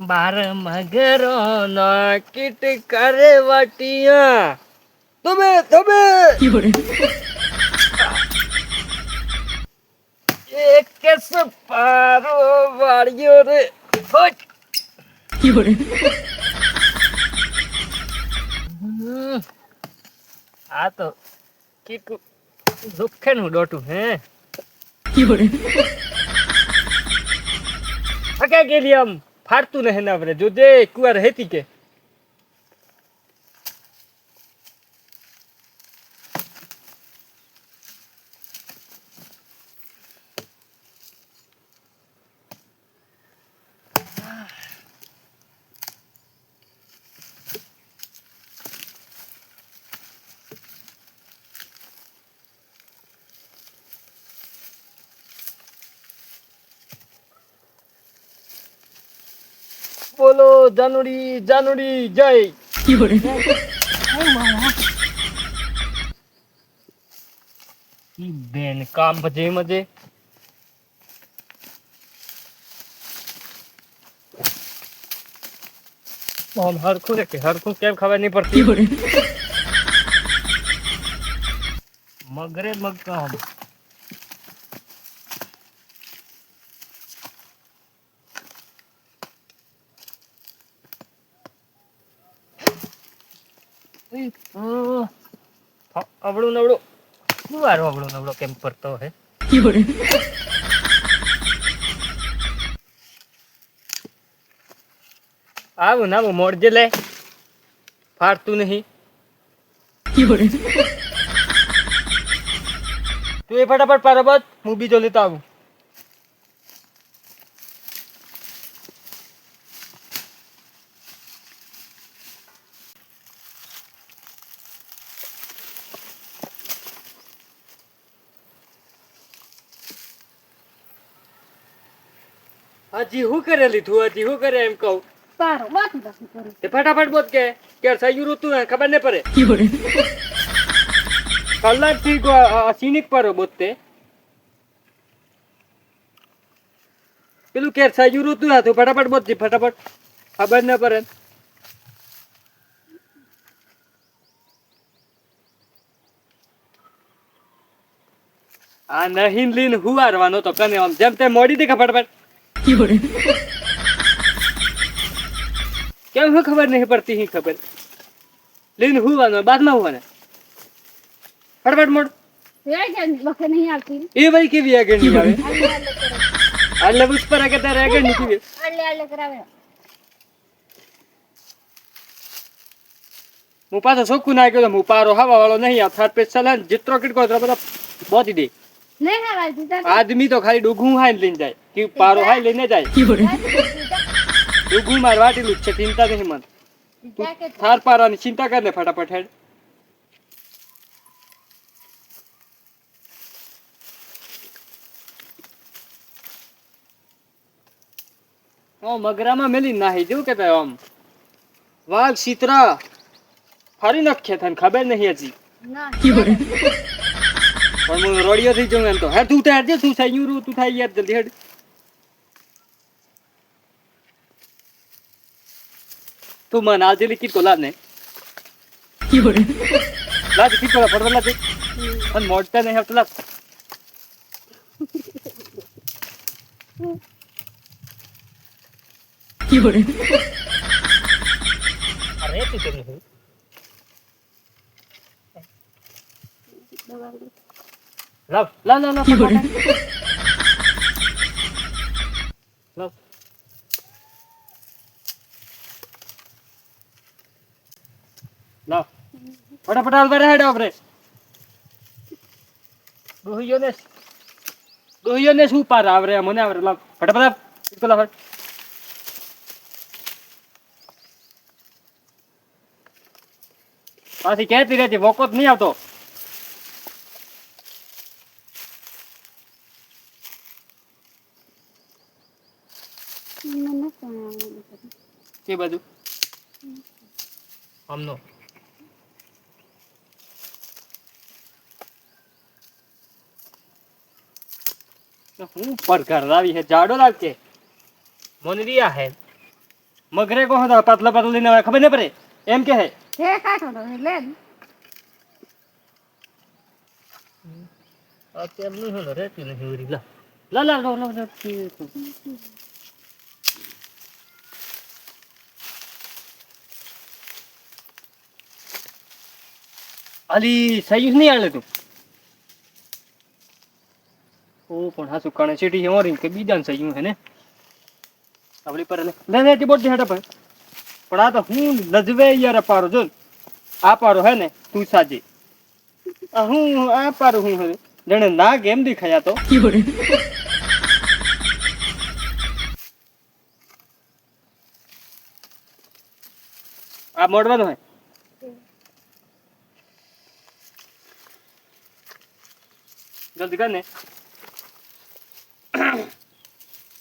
બાર મગરો નો kit કરે વટિયા તમે તમે એક કેસ પારો વાળ્યો રે હોચ. આ તો કીટ દુખે નું ડોટું હે હકે ગેલી આમ ફાડતું ને હેના વરે જોજે કુવાર હેતી કે બોલો જાનુડી જાનુડી જય બેન કામ બજે મજે આમ હરખું રે કે હરખું કેમ ખબર નહીં પડતી મગરે મગ કામ અવળું નવળું શું વારો અવળું નવળો કેમ પડતો હે આવું ના આવું મોડજે લે ફાડતું નહીં તું એ ફટાફટ પારબત હું બીજો લેતો આવું હજી હું કરે લીધું હજી હું કરે એમ કહું પારો વાતું વાતું કરું તે ફટાફટ બોલ કે સહી ઋતુ ખબર નહીં પડે કલાક થી સિનિક પર બોલતે પેલું કે સહી ઋતુ હતું ફટાફટ બોલતી ફટાફટ ખબર ન પડે આ નહીં લીન હુવારવાનો તો કને આમ જેમ તેમ મોડી દી ફટાફટ કેમ હું ખબર નહીં પડતી હી ખબર લીન હુવાનો બાદમાં હુવાને ફટાફટ મોડ વખત નહીં આવતી એ ભાઈ કેવી આગળ નહીં આવે એટલે ઉસ પર આગળ તારે આગળ નહીં કેવી આલે કરાવે હું પાછો ચોખ્ખું ના ગયો હું પારો હવા વાળો નહીં આ થાર પેજ ચલાન જેટલો કીટકો બધા બોધી દે નહીં હવાતી તા આદમી તો ખાલી ડુગું હાઈ લઈને જાય કે પારો હાઈ લઈને જાય ડુગું માર વાટેલું જ છે ચિંતા નહીં મન થાર પારાની ચિંતા કર ને ફટાફટ હેડ મગરામાં મેલી નાહી જેવું કે આમ વાઘ ચિત્રા ફરી નખ્યા તને ખબર નહીં હજી ના પણ હું રોડિયો થઈ જાઉં એમ તો હે તું થાય જે તું થાય યુ તું થાય યાર જલ્દી હેડ તું મને આજે લિખિત કો લાદ ને લાદ લિખિત કો ફોટો લાદ અને મોડતા નહીં હફતા લાદ અરે તું કેમ નહીં લવ લવ લવ લવ લવ લવ ફટાફટ હાલ બરે હેડ આપણે ડોહીઓને શું પાર આવરે મને આવરે લવ ફટાફટ ઇકો લવ પાછી કહેતી રહેતી વોકો જ નહીં આવતો કે બાજુ આમનો હું પર ઘર લાવી હે જાડો લાગશે મોનરિયા હે મગરે કહો તો પાતલા પાતલા લઈને આવે ખબર ન પડે એમ કે હે હે કાઢો તો લે આ કેમ નહીં હોલો રેતી નહીં ઉરી લા લા લા લો લો અલી સયુસ નહીં આલે તું ઓ પણ હા સુકાણે સીટી ઓરી કે બીજાને સયું હે ને આપણી પર લે લે ટી બોટ હેડા પર પણ આ તો હું લજવે યાર પારો જો આ પારો હે ને તું સાજી આ હું આ પારો હું હે જણે ના કેમ દેખાયા તો આ મોડવાનો હે जल्दी कर ने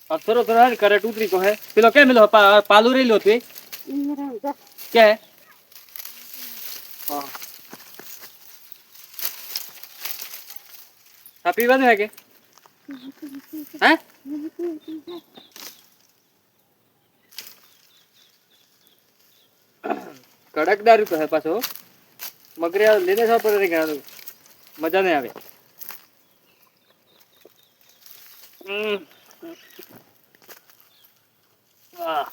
अब थोड़ा थोड़ा है करे टूटरी को है पिलो क्या मिलो पालू रही लो तू क्या है हाँ आप पीवा है के हैं कड़क दारू तो है पाछो मगरे लेने जाओ पर मजा नहीं आवे Ah.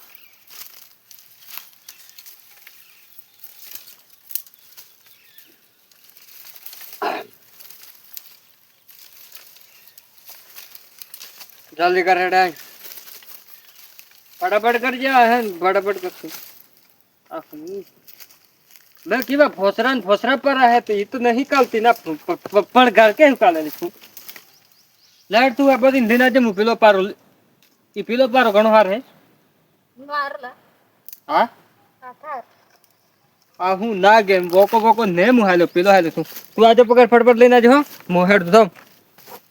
जल्दी कर हेडा फटाफट कर जा है फटाफट कर मैं की फोसरा पर है तो ये तो नहीं कालती ना पण घर के काले लिखूं लाइट तू अब दिन दिन आज मु पिलो पारो ई पिलो पारो घणो हार है મારલા हां આથાર आ हूं ना गेम वोको ने मु हालो पिलो हालो तू आज पकड़ फटफट लेने आज हो मु हेड दो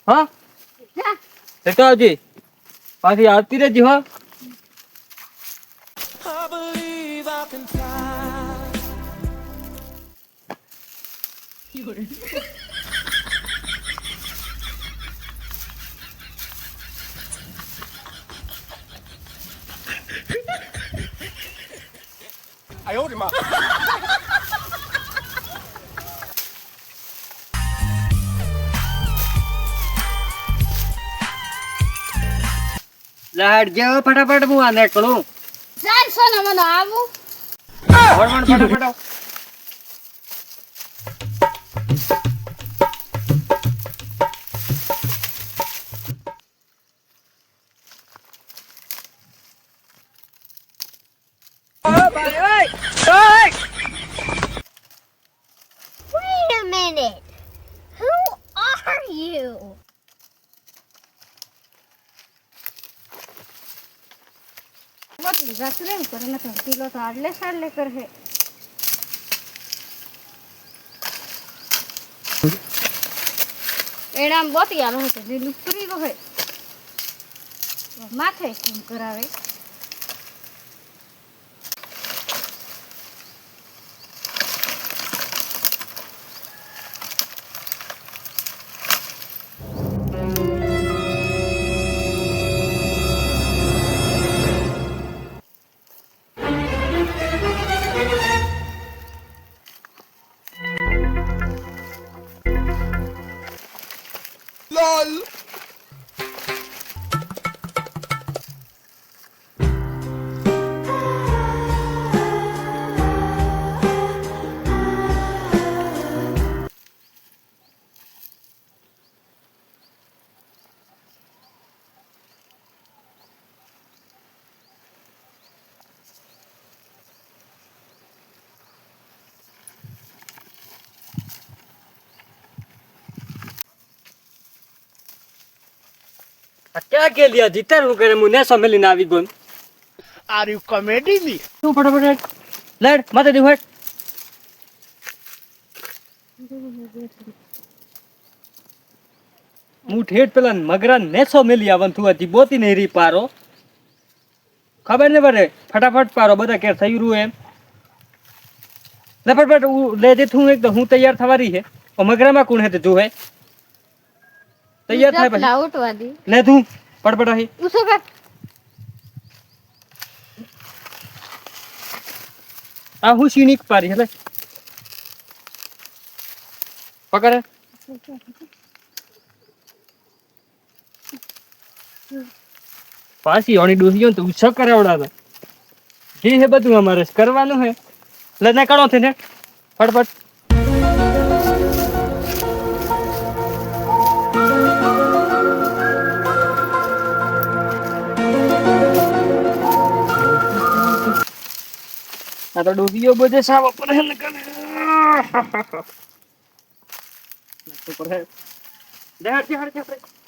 हां જા એ તો આવજી પાછી આવતી રહેજી હો લાડ જેવો ફટાફટ હું આને કરું ચાલ સોના મને આવું ફટાફટ ફટાફટ Wait a minute. Who are you? What is that? Rem करना था किलो तो आडले साडले कर है एनाम बहुत यार होते जे लुकरी रो है माथे શું કરાવે क्या के लिया जीतर हूं करे मुने समझ ना आवी गोन आर यू कॉमेडी मी तू फटाफट लड़ मत दे हट मु ठेठ पेला मगरा नेसो मिली आवन तू अजी बोती नहीं री पारो खबर ने पड़े फटाफट पारो बदा के थई रु एम ले फटाफट ले जे तू एक तो हूं तैयार थवारी है और मगरा में कौन है तो जो है तैयार થાય પછી લાઉટ વાદી લે તું પડ પડ આહી ઉસો કર આ હું સીણીક પારી એટલે પકડે પાછી ઓની ડોસી તો ઉછો કરાવડાવે જે હે બધું અમારે કરવાનું હે એટલે ના કરો થઈને ફટફટ આ તો ડોસીઓ બધે સાવ પર હે ને કરે તો પર હે દે હટ હટ